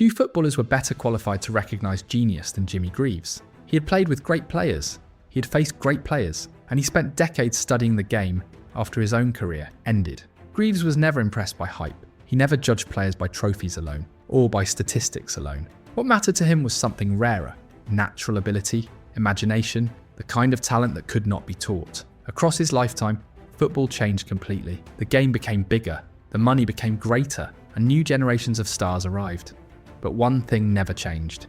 Few footballers were better qualified to recognise genius than Jimmy Greaves. He had played with great players, he had faced great players, and he spent decades studying the game after his own career ended. Greaves was never impressed by hype. He never judged players by trophies alone, or by statistics alone. What mattered to him was something rarer: natural ability, imagination, the kind of talent that could not be taught. Across his lifetime, football changed completely. The game became bigger, the money became greater, and new generations of stars arrived. But one thing never changed.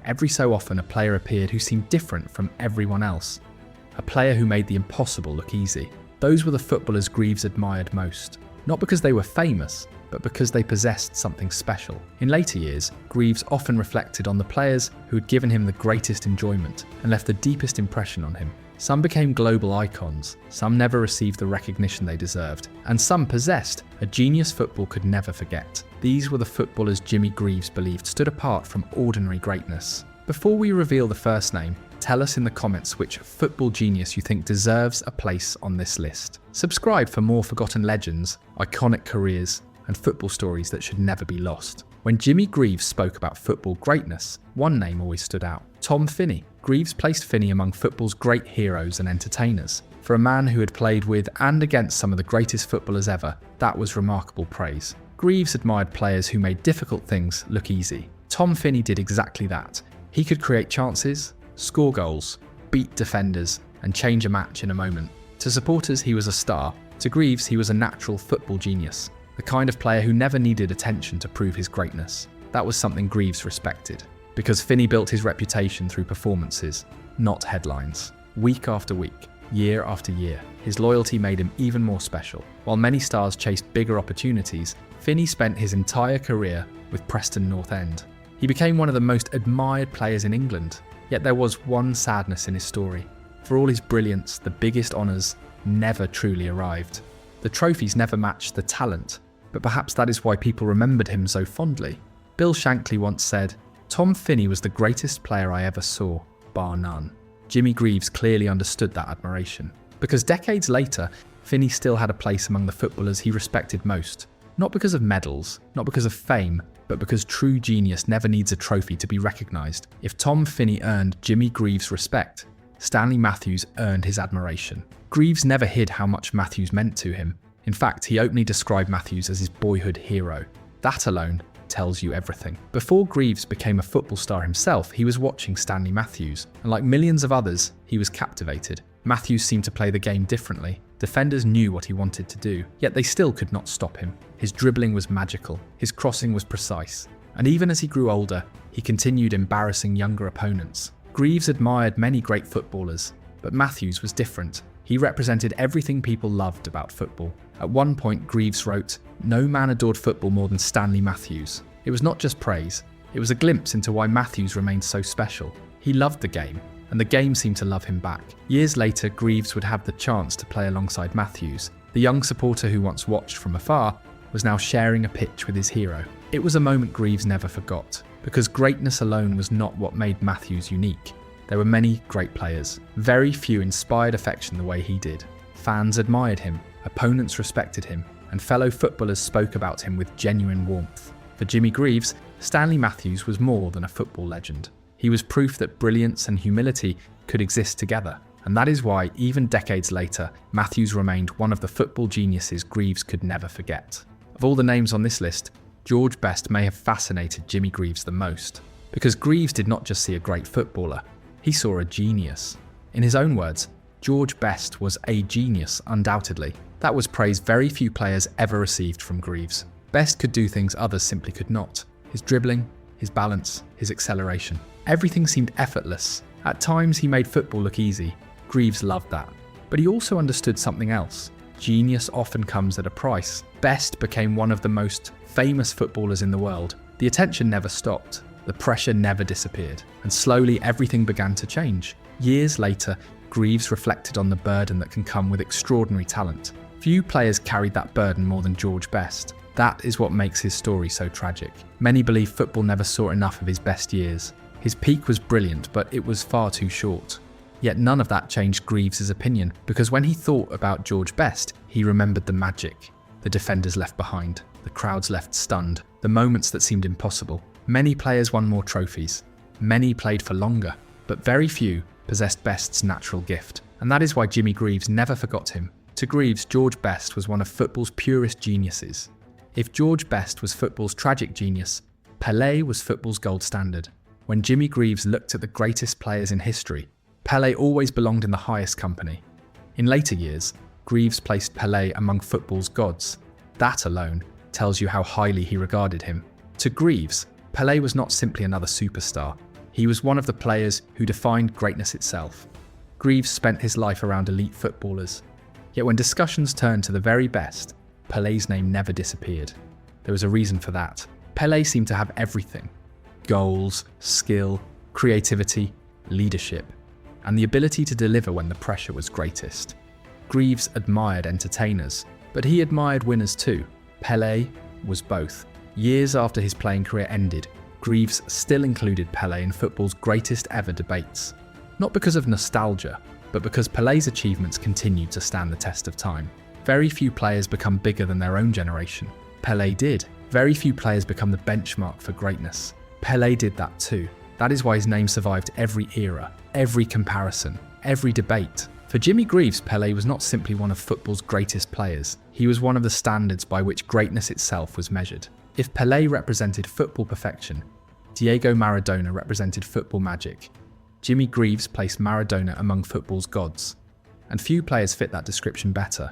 Every so often a player appeared who seemed different from everyone else. A player who made the impossible look easy. Those were the footballers Greaves admired most. Not because they were famous, but because they possessed something special. In later years, Greaves often reflected on the players who had given him the greatest enjoyment and left the deepest impression on him. Some became global icons, some never received the recognition they deserved, and some possessed a genius football could never forget. These were the footballers Jimmy Greaves believed stood apart from ordinary greatness. Before we reveal the first name, tell us in the comments which football genius you think deserves a place on this list. Subscribe for more forgotten legends, iconic careers, and football stories that should never be lost. When Jimmy Greaves spoke about football greatness, one name always stood out: Tom Finny. Greaves placed Finney among football's great heroes and entertainers. For a man who had played with and against some of the greatest footballers ever, that was remarkable praise. Greaves admired players who made difficult things look easy. Tom Finny did exactly that. He could create chances, score goals, beat defenders, and change a match in a moment. To supporters, he was a star. To Greaves, he was a natural football genius. The kind of player who never needed attention to prove his greatness. That was something Greaves respected. Because Finney built his reputation through performances, not headlines. Week after week, year after year, his loyalty made him even more special. While many stars chased bigger opportunities, Finney spent his entire career with Preston North End. He became one of the most admired players in England. Yet there was one sadness in his story. For all his brilliance, the biggest honours never truly arrived. The trophies never matched the talent, but perhaps that is why people remembered him so fondly. Bill Shankly once said, "Tom Finny was the greatest player I ever saw, bar none." Jimmy Greaves clearly understood that admiration, because decades later, Finney still had a place among the footballers he respected most. Not because of medals, not because of fame, but because true genius never needs a trophy to be recognised. If Tom Finny earned Jimmy Greaves' respect, Stanley Matthews earned his admiration. Greaves never hid how much Matthews meant to him. In fact, he openly described Matthews as his boyhood hero. That alone tells you everything. Before Greaves became a football star himself, he was watching Stanley Matthews, and like millions of others, he was captivated. Matthews seemed to play the game differently. Defenders knew what he wanted to do, yet they still could not stop him. His dribbling was magical, his crossing was precise, and even as he grew older, he continued embarrassing younger opponents. Greaves admired many great footballers, but Matthews was different. He represented everything people loved about football. At one point, Greaves wrote, "No man adored football more than Stanley Matthews." It was not just praise, it was a glimpse into why Matthews remained so special. He loved the game, and the game seemed to love him back. Years later, Greaves would have the chance to play alongside Matthews. The young supporter who once watched from afar was now sharing a pitch with his hero. It was a moment Greaves never forgot, because greatness alone was not what made Matthews unique. There were many great players. Very few inspired affection the way he did. Fans admired him, opponents respected him, and fellow footballers spoke about him with genuine warmth. For Jimmy Greaves, Stanley Matthews was more than a football legend. He was proof that brilliance and humility could exist together. And that is why, even decades later, Matthews remained one of the football geniuses Greaves could never forget. Of all the names on this list, George Best may have fascinated Jimmy Greaves the most. Because Greaves did not just see a great footballer, he saw a genius. In his own words, George Best was a genius, undoubtedly. That was praise very few players ever received from Greaves. Best could do things others simply could not. His dribbling, his balance, his acceleration. Everything seemed effortless. At times he made football look easy. Greaves loved that. But he also understood something else. Genius often comes at a price. Best became one of the most famous footballers in the world. The attention never stopped. The pressure never disappeared. And slowly everything began to change. Years later, Greaves reflected on the burden that can come with extraordinary talent. Few players carried that burden more than George Best. That is what makes his story so tragic. Many believe football never saw enough of his best years. His peak was brilliant, but it was far too short. Yet none of that changed Greaves' opinion, because when he thought about George Best, he remembered the magic. The defenders left behind, the crowds left stunned, the moments that seemed impossible. Many players won more trophies. Many played for longer, but very few possessed Best's natural gift. And that is why Jimmy Greaves never forgot him. To Greaves, George Best was one of football's purest geniuses. If George Best was football's tragic genius, Pelé was football's gold standard. When Jimmy Greaves looked at the greatest players in history, Pelé always belonged in the highest company. In later years, Greaves placed Pelé among football's gods. That alone tells you how highly he regarded him. To Greaves, Pelé was not simply another superstar. He was one of the players who defined greatness itself. Greaves spent his life around elite footballers. Yet when discussions turned to the very best, Pelé's name never disappeared. There was a reason for that. Pelé seemed to have everything: goals, skill, creativity, leadership, and the ability to deliver when the pressure was greatest. Greaves admired entertainers, but he admired winners too. Pelé was both. Years after his playing career ended, Greaves still included Pelé in football's greatest ever debates. Not because of nostalgia, but because Pelé's achievements continued to stand the test of time. Very few players become bigger than their own generation. Pelé did. Very few players become the benchmark for greatness. Pelé did that too. That is why his name survived every era, every comparison, every debate. For Jimmy Greaves, Pelé was not simply one of football's greatest players. He was one of the standards by which greatness itself was measured. If Pelé represented football perfection, Diego Maradona represented football magic. Jimmy Greaves placed Maradona among football's gods. And few players fit that description better.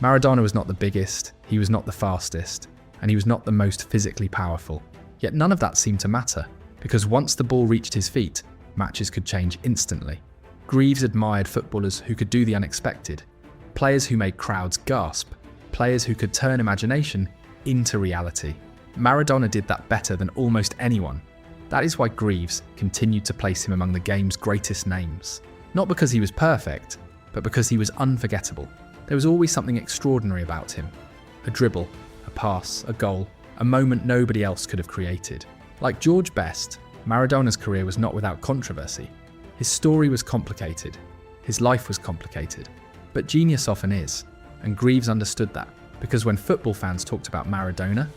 Maradona was not the biggest, he was not the fastest, and he was not the most physically powerful. Yet none of that seemed to matter, because once the ball reached his feet, matches could change instantly. Greaves admired footballers who could do the unexpected, players who made crowds gasp, players who could turn imagination into reality. Maradona did that better than almost anyone. That is why Greaves continued to place him among the game's greatest names. Not because he was perfect, but because he was unforgettable. There was always something extraordinary about him. A dribble, a pass, a goal, a moment nobody else could have created. Like George Best, Maradona's career was not without controversy. His story was complicated. His life was complicated. But genius often is, and Greaves understood that, because when football fans talked about Maradona,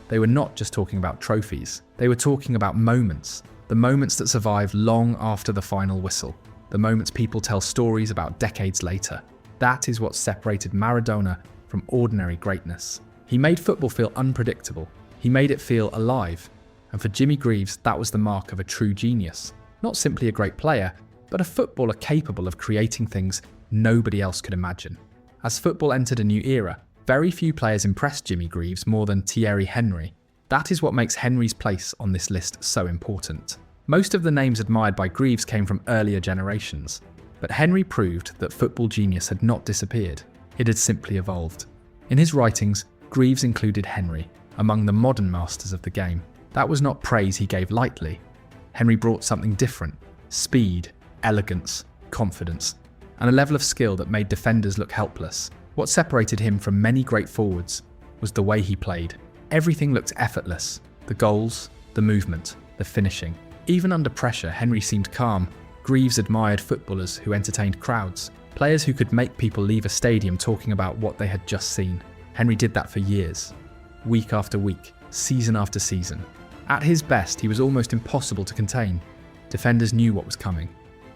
they were not just talking about trophies. They were talking about moments, the moments that survive long after the final whistle, the moments people tell stories about decades later. That is what separated Maradona from ordinary greatness. He made football feel unpredictable. He made it feel alive. And for Jimmy Greaves, that was the mark of a true genius. Not simply a great player, but a footballer capable of creating things nobody else could imagine. As football entered a new era, very few players impressed Jimmy Greaves more than Thierry Henry. That is what makes Henry's place on this list so important. Most of the names admired by Greaves came from earlier generations, but Henry proved that football genius had not disappeared. It had simply evolved. In his writings, Greaves included Henry among the modern masters of the game. That was not praise he gave lightly. Henry brought something different: speed, elegance, confidence, and a level of skill that made defenders look helpless. What separated him from many great forwards was the way he played. Everything looked effortless: the goals, the movement, the finishing. Even under pressure, Henry seemed calm. Greaves admired footballers who entertained crowds, players who could make people leave a stadium talking about what they had just seen. Henry did that for years, week after week, season after season. At his best, he was almost impossible to contain. Defenders knew what was coming,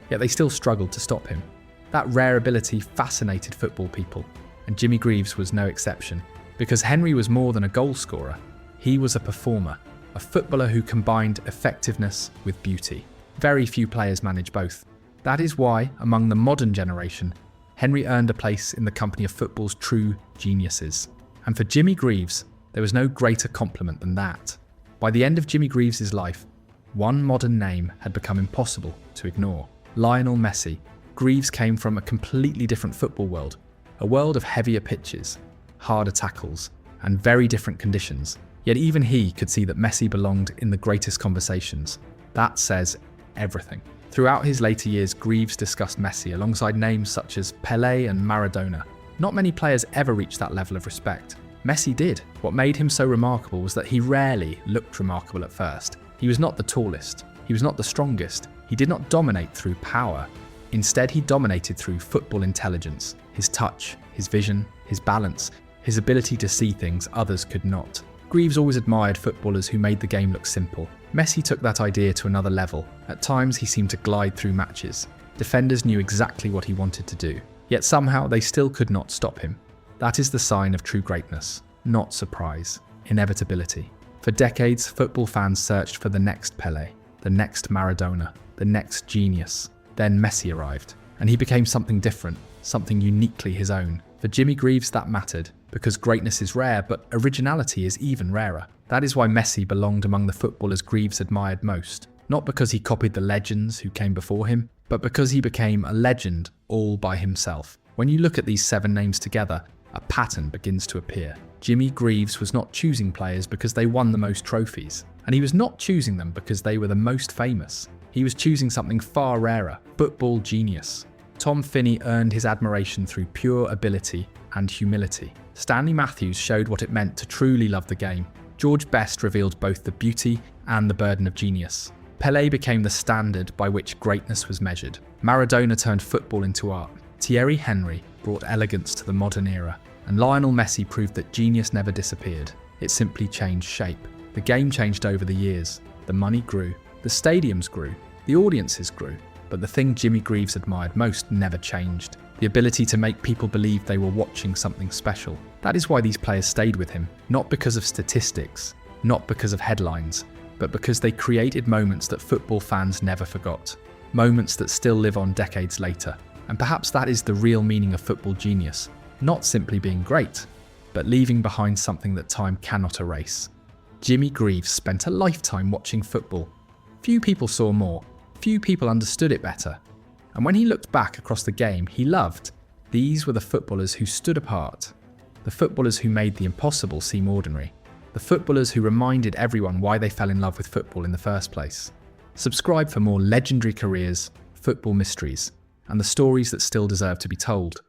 yet they still struggled to stop him. That rare ability fascinated football people, and Jimmy Greaves was no exception. Because Henry was more than a goal scorer, he was a performer, a footballer who combined effectiveness with beauty. Very few players manage both. That is why, among the modern generation, Henry earned a place in the company of football's true geniuses. And for Jimmy Greaves, there was no greater compliment than that. By the end of Jimmy Greaves' life, one modern name had become impossible to ignore: Lionel Messi. Greaves came from a completely different football world, a world of heavier pitches, harder tackles, and very different conditions. Yet even he could see that Messi belonged in the greatest conversations. That says everything. Throughout his later years, Greaves discussed Messi alongside names such as Pelé and Maradona. Not many players ever reached that level of respect. Messi did. What made him so remarkable was that he rarely looked remarkable at first. He was not the tallest. He was not the strongest. He did not dominate through power. Instead, he dominated through football intelligence, his touch, his vision, his balance, his ability to see things others could not. Greaves always admired footballers who made the game look simple. Messi took that idea to another level. At times he seemed to glide through matches. Defenders knew exactly what he wanted to do, yet somehow they still could not stop him. That is the sign of true greatness, not surprise, inevitability. For decades, football fans searched for the next Pele, the next Maradona, the next genius. Then Messi arrived, and he became something different, something uniquely his own. For Jimmy Greaves, that mattered, because greatness is rare, but originality is even rarer. That is why Messi belonged among the footballers Greaves admired most, not because he copied the legends who came before him, but because he became a legend all by himself. When you look at these 7 names together, a pattern begins to appear. Jimmy Greaves was not choosing players because they won the most trophies, and he was not choosing them because they were the most famous. He was choosing something far rarer: football genius. Tom Finny earned his admiration through pure ability and humility. Stanley Matthews showed what it meant to truly love the game. George Best revealed both the beauty and the burden of genius. Pelé became the standard by which greatness was measured. Maradona turned football into art. Thierry Henry brought elegance to the modern era. And Lionel Messi proved that genius never disappeared. It simply changed shape. The game changed over the years. The money grew. The stadiums grew. The audiences grew. But the thing Jimmy Greaves admired most never changed: the ability to make people believe they were watching something special. That is why these players stayed with him, not because of statistics, not because of headlines, but because they created moments that football fans never forgot. Moments that still live on decades later. And perhaps that is the real meaning of football genius: not simply being great, but leaving behind something that time cannot erase. Jimmy Greaves spent a lifetime watching football. Few people saw more. Few people understood it better. And when he looked back across the game he loved, these were the footballers who stood apart. The footballers who made the impossible seem ordinary. The footballers who reminded everyone why they fell in love with football in the first place. Subscribe for more legendary careers, football mysteries, and the stories that still deserve to be told.